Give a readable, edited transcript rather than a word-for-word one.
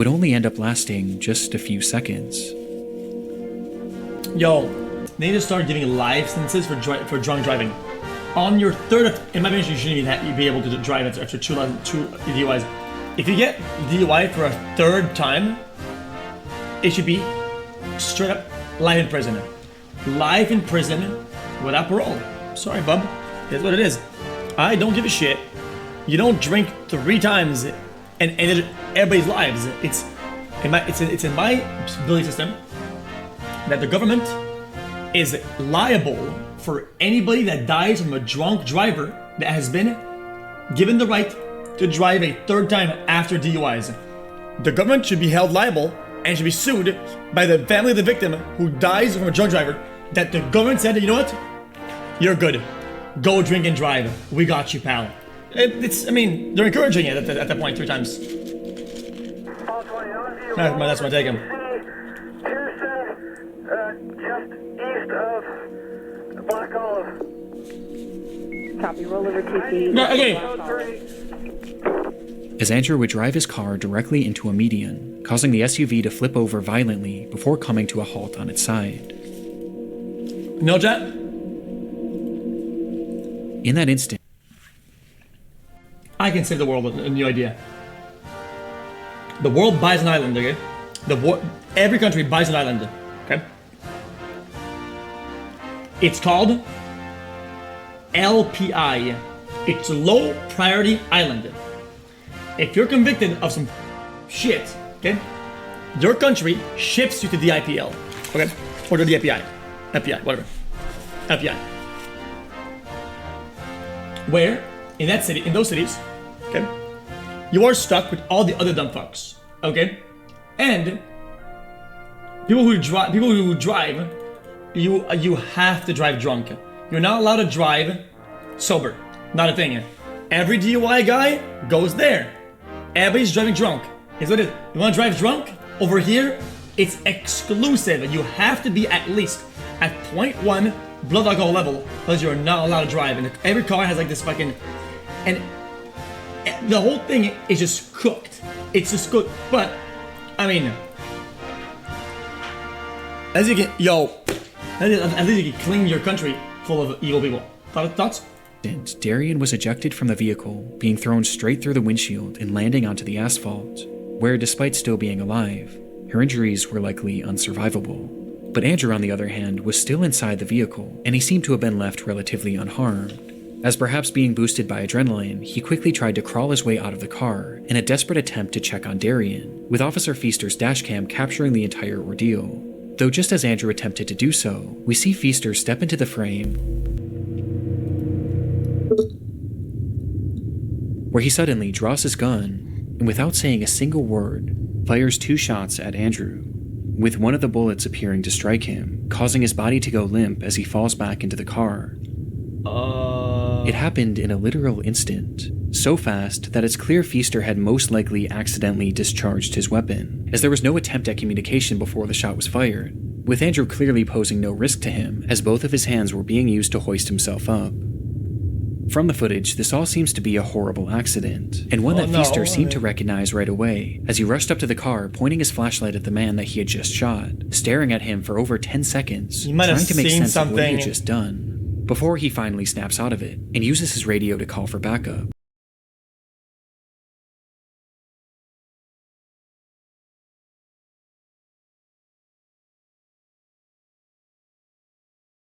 would only end up lasting just a few seconds. Yo, they need to start giving life sentences for drunk driving. On your third, in my opinion, you shouldn't even be able to drive after two DUIs. If you get DUI for a third time, it should be straight up life in prison. Life in prison without parole. Sorry, bub. It's what it is. I don't give a shit. You don't drink 3 times and end everybody's lives. It's in my belief system that the government is liable for anybody that dies from a drunk driver that has been given the right to drive a third time after DUIs. The government should be held liable and should be sued by the family of the victim who dies from a drunk driver that the government said, you know what? You're good. Go drink and drive. We got you, pal. I mean, they're encouraging it at that point 3 times. That's my take him. Just east of Black Olive. Copy, roll over TC. No, okay. As Andrew would drive his car directly into a median, causing the SUV to flip over violently before coming to a halt on its side. No, Jet? In that instant, I can save the world with a new idea. The world buys an island, okay? Every country buys an island, okay? It's called LPI. It's a low priority island. If you're convicted of some shit, okay, your country ships you to the IPL, okay, or to the FBI, whatever, FBI. Where in those cities, okay, you are stuck with all the other dumb fucks, okay, and people who drive, you have to drive drunk. You're not allowed to drive sober. Not a thing. Every DUI guy goes there. Everybody's driving drunk. Is what it is. You want to drive drunk? Over here, it's exclusive. You have to be at least at 0.1 blood alcohol level, because you're not allowed to drive. And every car has like this fucking, and the whole thing is just cooked. It's just cooked. But I mean, as you can, at least you can clean your country full of evil people. Thoughts? Darian was ejected from the vehicle, being thrown straight through the windshield and landing onto the asphalt, where, despite still being alive, her injuries were likely unsurvivable. But Andrew, on the other hand, was still inside the vehicle, and he seemed to have been left relatively unharmed. As perhaps being boosted by adrenaline, he quickly tried to crawl his way out of the car in a desperate attempt to check on Darian, with Officer Feaster's dashcam capturing the entire ordeal. Though just as Andrew attempted to do so, we see Feaster step into the frame, where he suddenly draws his gun, and without saying a single word, fires 2 shots at Andrew, with one of the bullets appearing to strike him, causing his body to go limp as he falls back into the car. It happened in a literal instant, so fast that it's clear Feaster had most likely accidentally discharged his weapon, as there was no attempt at communication before the shot was fired, with Andrew clearly posing no risk to him, as both of his hands were being used to hoist himself up. From the footage, this all seems to be a horrible accident, and one that Feaster seemed to recognize right away, as he rushed up to the car, pointing his flashlight at the man that he had just shot, staring at him for over 10 seconds, trying to make sense of what he had just done, before he finally snaps out of it, and uses his radio to call for backup.